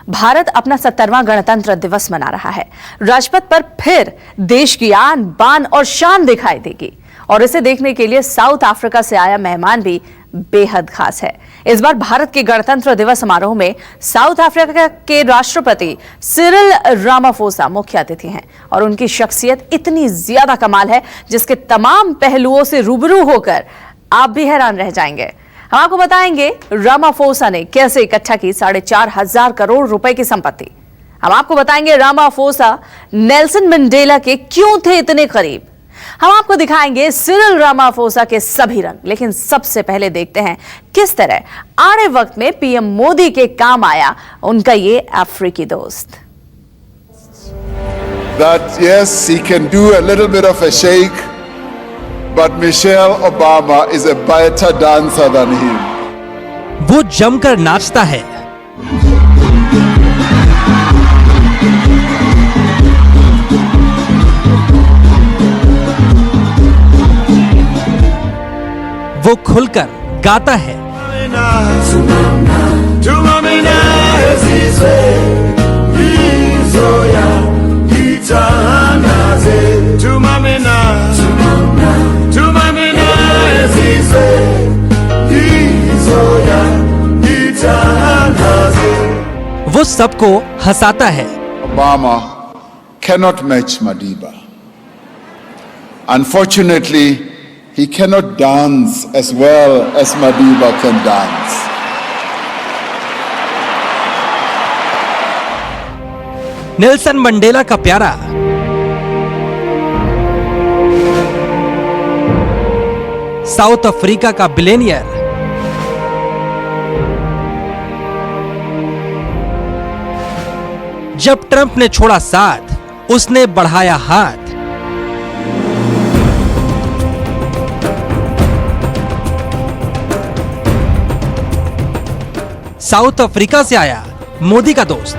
भारत अपना 70वां गणतंत्र दिवस मना रहा है। राजपथ पर फिर देश की आन बान और शान दिखाई देगी और इसे देखने के लिए साउथ अफ्रीका से आया मेहमान भी बेहद खास है। इस बार भारत के गणतंत्र दिवस समारोह में साउथ अफ्रीका के राष्ट्रपति सिरिल रामाफोसा मुख्य अतिथि हैं और उनकी शख्सियत इतनी ज्यादा कमाल है जिसके तमाम पहलुओं से रूबरू होकर आप भी हैरान रह जाएंगे। हम आपको बताएंगे रामाफोसा ने कैसे इकट्ठा की 4,500 करोड़ रुपए की संपत्ति। हम आपको बताएंगे रामाफोसा नेल्सन मंडेला के क्यों थे इतने करीब। हम आपको दिखाएंगे सिरिल रामाफोसा के सभी रंग। लेकिन सबसे पहले देखते हैं किस तरह आने वक्त में पीएम मोदी के काम आया उनका ये अफ्रीकी दोस्त। That yes, he can do a little bit of a shake, but Michelle Obama is a better dancer than him. वो जमकर नाचता है, वो खुलकर गाता है, वो सबको हंसाता है। Obama cannot match Madiba. Unfortunately, he cannot dance as well as Madiba can dance. Nelson Mandela का प्यारा साउथ अफ्रीका का बिलियनियर जब ट्रंप ने छोड़ा साथ उसने बढ़ाया हाथ। साउथ अफ्रीका से आया मोदी का दोस्त।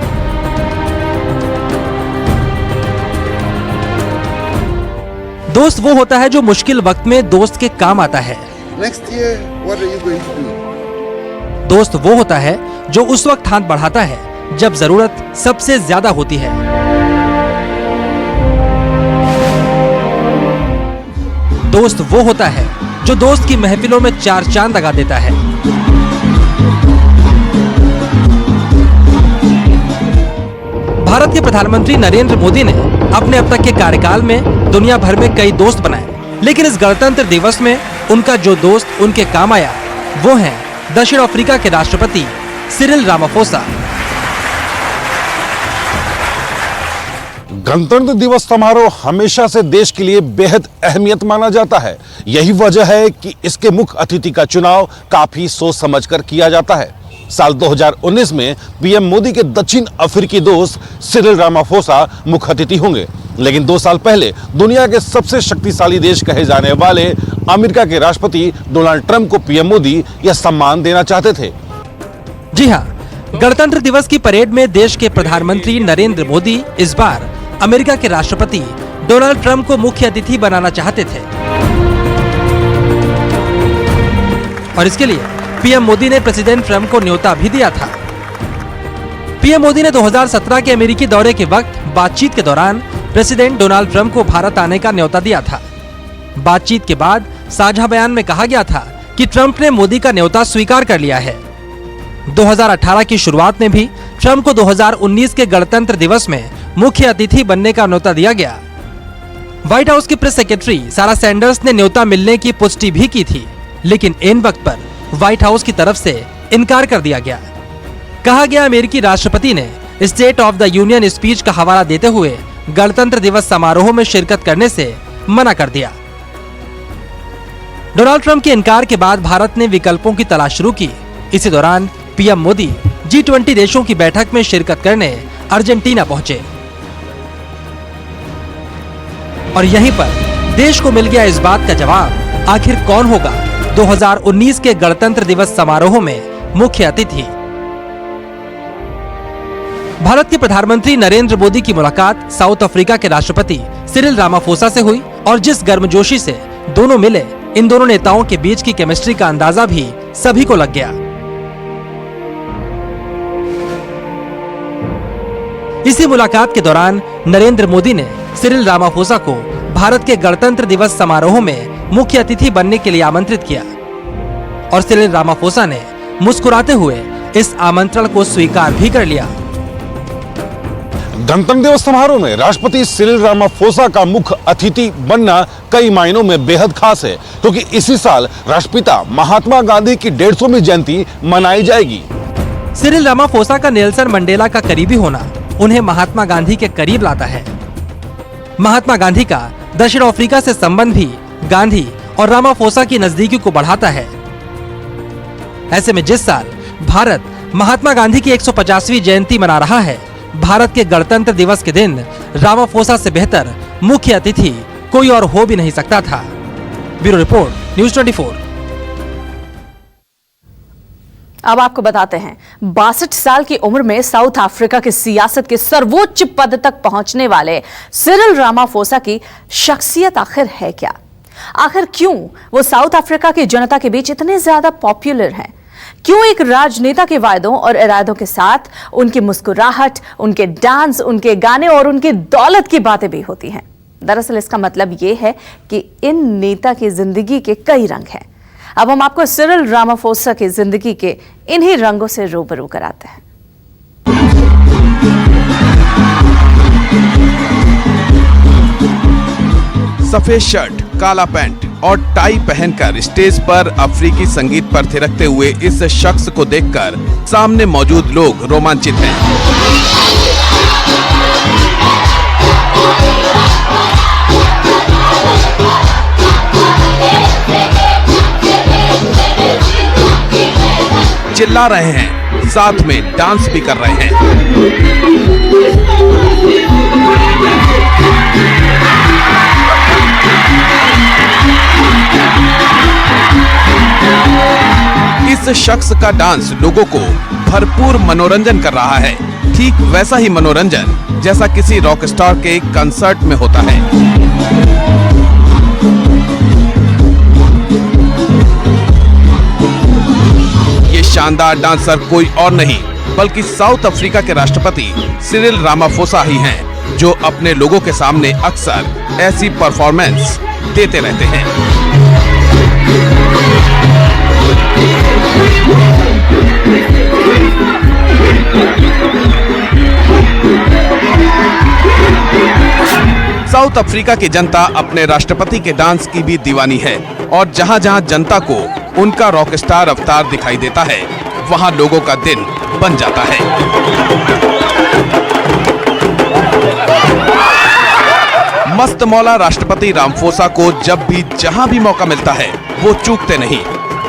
दोस्त वो होता है जो मुश्किल वक्त में दोस्त के काम आता है। Next year, what are you going to do? दोस्त वो होता है जो उस वक्त हाथ बढ़ाता है जब जरूरत सबसे ज्यादा होती है। दोस्त वो होता है जो दोस्त की महफिलों में चार चांद लगा देता है। भारत के प्रधानमंत्री नरेंद्र मोदी ने अपने अब तक के कार्यकाल में दुनिया भर में कई दोस्त बनाए, लेकिन इस गणतंत्र दिवस में उनका जो दोस्त उनके काम आया वो है दक्षिण अफ्रीका के राष्ट्रपति सिरिल रामाफोसा। गणतंत्र दिवस समारोह हमेशा से देश के लिए बेहद अहमियत माना जाता है। यही वजह है कि इसके मुख्य अतिथि का चुनाव काफी सोच समझकर किया जाता है। साल 2019 में पीएम मोदी के दक्षिण अफ्रीकी दोस्त सिरिल रामाफोसा मुख्य अतिथि होंगे, लेकिन 2 साल पहले दुनिया के सबसे शक्तिशाली देश कहे जाने वाले अमेरिका के राष्ट्रपति डोनाल्ड ट्रंप को पीएम मोदी यह सम्मान देना चाहते थे। जी हाँ, गणतंत्र दिवस की परेड में देश के प्रधानमंत्री नरेंद्र मोदी इस बार अमेरिका के राष्ट्रपति डोनाल्ड ट्रंप को मुख्य अतिथि बनाना चाहते थे और इसके लिए पीएम मोदी ने प्रेसिडेंट ट्रंप को न्योता भी दिया था। पीएम मोदी ने 2017 के अमेरिकी दौरे के वक्त बातचीत के दौरान प्रेसिडेंट डोनाल्ड ट्रंप को भारत आने का न्योता दिया था। बातचीत के बाद साझा बयान में कहा गया था कि ट्रंप ने मोदी का न्योता स्वीकार कर लिया है। 2018 की शुरुआत में भी ट्रंप को 2019 के गणतंत्र दिवस में मुख्य अतिथि बनने का न्योता दिया गया। व्हाइट हाउस की प्रेस सेक्रेटरी सारा सैंडर्स ने न्योता मिलने की पुष्टि भी की थी, लेकिन इन वक्त पर व्हाइट हाउस की तरफ से इनकार कर दिया गया। कहा गया अमेरिकी राष्ट्रपति ने state of the union speech का हवाला देते हुए गणतंत्र दिवस समारोह में शिरकत करने से मना कर दिया। डोनाल्ड ट्रंप के इनकार के बाद भारत ने विकल्पों की तलाश शुरू की। इसी दौरान पीएम मोदी G20 देशों की बैठक में शिरकत करने अर्जेंटीना पहुंचे और यहीं पर देश को मिल गया इस बात का जवाब, आखिर कौन होगा 2019 के गणतंत्र दिवस समारोह में मुख्य अतिथि। भारत के प्रधानमंत्री नरेंद्र मोदी की मुलाकात साउथ अफ्रीका के राष्ट्रपति सिरिल रामाफोसा से हुई और जिस गर्मजोशी से दोनों मिले, इन दोनों नेताओं के बीच की केमिस्ट्री का अंदाजा भी सभी को लग गया। इसी मुलाकात के दौरान नरेंद्र मोदी ने सिरिल रामाफोसा को भारत के गणतंत्र दिवस समारोह में मुख्य अतिथि बनने के लिए आमंत्रित किया और सिरिल रामाफोसा ने मुस्कुराते हुए इस आमंत्रण को स्वीकार भी कर लिया। गणतंत्र दिवस समारोह में राष्ट्रपति सिरिल रामाफोसा का मुख्य अतिथि बनना कई मायनों में बेहद खास है, क्योंकि इसी साल राष्ट्रपिता महात्मा गांधी की 150वीं जयंती मनाई जाएगी। सिरिल रामाफोसा का नेल्सन मंडेला का करीबी होना उन्हें महात्मा गांधी के करीब लाता है। महात्मा गांधी का दक्षिण अफ्रीका से संबंध भी गांधी और रामाफोसा की नजदीकी को बढ़ाता है। ऐसे में जिस साल भारत महात्मा गांधी की 150वीं जयंती मना रहा है, भारत के गणतंत्र दिवस के दिन रामाफोसा से बेहतर मुख्य अतिथि कोई और हो भी नहीं सकता था। Bureau report, news 24। अब आपको बताते हैं, 62 साल की उम्र में साउथ अफ्रीका की सियासत के सर्वोच्च पद तक पहुंचने वाले सिरिल रामाफोसा की शख्सियत आखिर है क्या? आखिर क्यों वो साउथ अफ्रीका की जनता के बीच इतने ज्यादा पॉपुलर हैं? क्यों एक राजनेता के वायदों और इरादों के साथ उनकी मुस्कुराहट, उनके डांस, उनके गाने और उनकी दौलत की बातें भी होती हैं? दरअसल इसका मतलब ये है कि इन नेता की जिंदगी के कई रंग हैं। अब हम आपको सिरिल रामाफोसा की जिंदगी के इन्हीं रंगों से रूबरू कराते हैं। सफेद शर्ट, काला पैंट और टाई पहनकर स्टेज पर अफ्रीकी संगीत पर थिरकते हुए इस शख्स को देखकर सामने मौजूद लोग रोमांचित हैं। चिल्ला रहे हैं, साथ में डांस भी कर रहे हैं। इस शख्स का डांस लोगों को भरपूर मनोरंजन कर रहा है। ठीक वैसा ही मनोरंजन जैसा किसी रॉक स्टार के कंसर्ट में होता है। ये शानदार डांसर कोई और नहीं बल्कि साउथ अफ्रीका के राष्ट्रपति सिरिल रामाफोसा ही हैं, जो अपने लोगों के सामने अक्सर ऐसी परफॉर्मेंस देते रहते हैं। साउथ अफ्रीका की जनता अपने राष्ट्रपति के डांस की भी दीवानी है और जहां-जहां जनता को उनका रॉक स्टार अवतार दिखाई देता है, वहां लोगों का दिन बन जाता है। मस्त मौला राष्ट्रपति रामाफोसा को जब भी जहां भी मौका मिलता है, वो चूकते नहीं,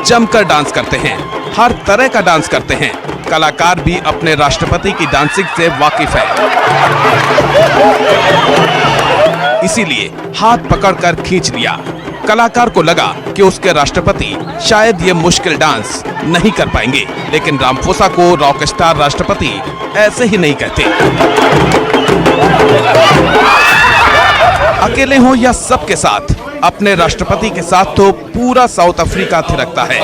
जमकर डांस करते हैं, हर तरह का डांस करते हैं। कलाकार भी अपने राष्ट्रपति की डांसिंग से वाकिफ है, इसीलिए हाथ पकड़कर खींच लिया। कलाकार को लगा कि उसके राष्ट्रपति शायद ये मुश्किल डांस नहीं कर पाएंगे, लेकिन रामाफोसा को रॉक स्टार राष्ट्रपति ऐसे ही नहीं कहते। अकेले हो या सबके साथ, अपने राष्ट्रपति के साथ तो पूरा साउथ अफ्रीका थिरकता है।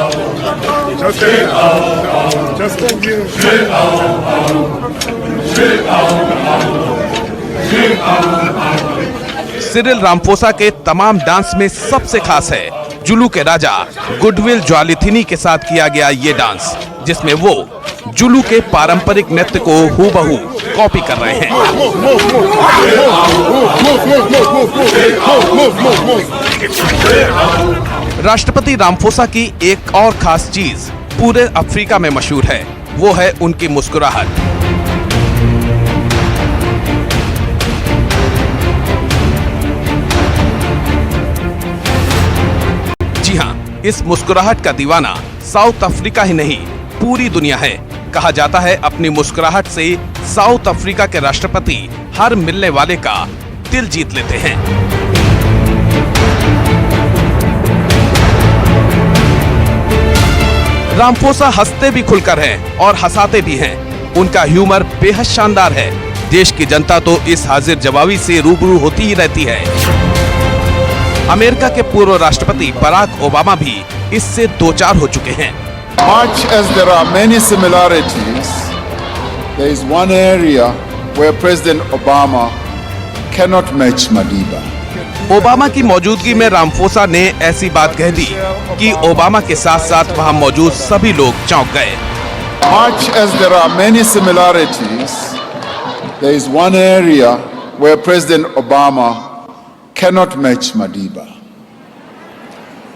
सिरिल रामाफोसा के तमाम डांस में सबसे खास है जुलू के राजा गुडविल ज्वालिथिनी के साथ किया गया ये डांस, जिसमें वो जुलू के पारंपरिक नृत्य को हूबहू कॉपी कर रहे हैं। राष्ट्रपति रामाफोसा की एक और खास चीज पूरे अफ्रीका में मशहूर है, वो है उनकी मुस्कुराहट। जी हाँ, इस मुस्कुराहट का दीवाना साउथ अफ्रीका ही नहीं, पूरी दुनिया है। कहा जाता है अपनी मुस्कुराहट से साउथ अफ्रीका के राष्ट्रपति हर मिलने वाले का दिल जीत लेते हैं। रामाफोसा हंसते भी खुलकर हैं और हंसाते भी हैं। उनका ह्यूमर बेहद शानदार है। देश की जनता तो इस हाजिर जवाबी से रूबरू होती ही रहती है। अमेरिका के पूर्व राष्ट्रपति बराक ओबामा भी इससे दो चार हो चुके हैं। Much as there are many similarities, there is one area where President Obama cannot match Madiba. Obama की मौजूदगी में रामफोसा ने ऐसी बात कह दी कि ओबामा के साथ साथ वहां मौजूद सभी लोग चौंक गए। Much as there are many similarities, there is one area where President Obama cannot match Madiba.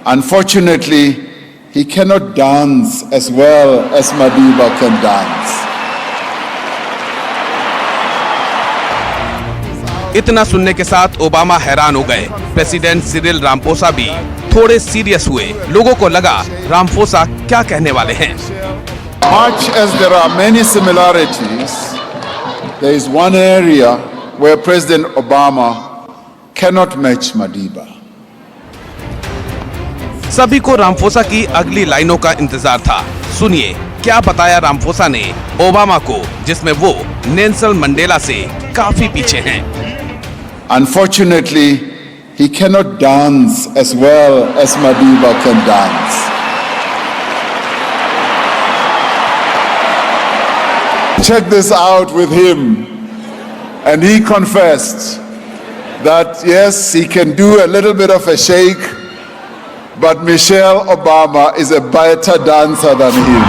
Unfortunately, he cannot dance as well as Madiba can dance. इतना सुनने के साथ ओबामा हैरान हो गए। प्रेसिडेंट सिरिल रामफोसा भी थोड़े सीरियस हुए। लोगों को लगा रामफोसा क्या कहने वाले हैं। Much as there are many similarities, there is one area where President Obama cannot match Madiba. सभी को रामफोसा की अगली लाइनों का इंतजार था। सुनिए क्या बताया रामफोसा ने ओबामा को, जिसमें वो नेल्सन मंडेला से काफी पीछे हैं। Unfortunately, he cannot dance as well as Madiba can dance. Check this out with him. And he confessed that yes, he can do a little bit of a shake, but Michelle Obama is a better dancer than him.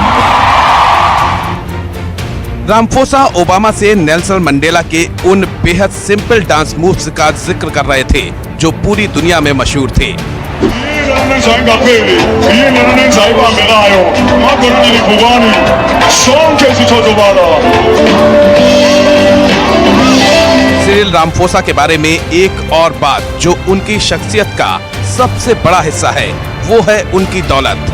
Ramaphosa Obama से Nelson Mandela के उन बेहद simple dance moves का जिक्र कर रहे थे जो पूरी दुनिया में मशहूर थे। सिरिल रामफोसा के बारे में एक और बात जो उनकी शख्सियत का सबसे बड़ा हिस्सा है, वो है उनकी दौलत।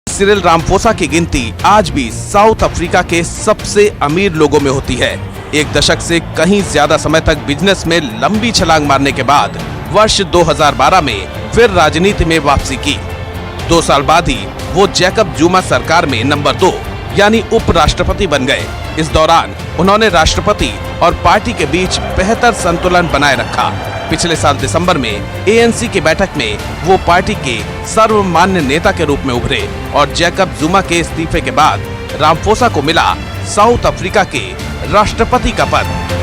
सिरिल रामफोसा की गिनती आज भी साउथ अफ्रीका के सबसे अमीर लोगों में होती है। एक दशक से कहीं ज्यादा समय तक बिजनेस में लंबी छलांग मारने के बाद वर्ष 2012 में फिर राजनीति में वापसी की। 2 साल बाद ही वो जैकब जुमा सरकार में नंबर 2 यानी उपराष्ट्रपति बन गए। इस दौरान उन्होंने राष्ट्रपति और पार्टी के बीच बेहतर संतुलन बनाए रखा। पिछले साल दिसंबर में ANC की बैठक में वो पार्टी के सर्वमान्य नेता के रूप में उभरे और जैकब जुमा के इस्तीफे के बाद रामफोसा को मिला साउथ अफ्रीका के राष्ट्रपति का पद।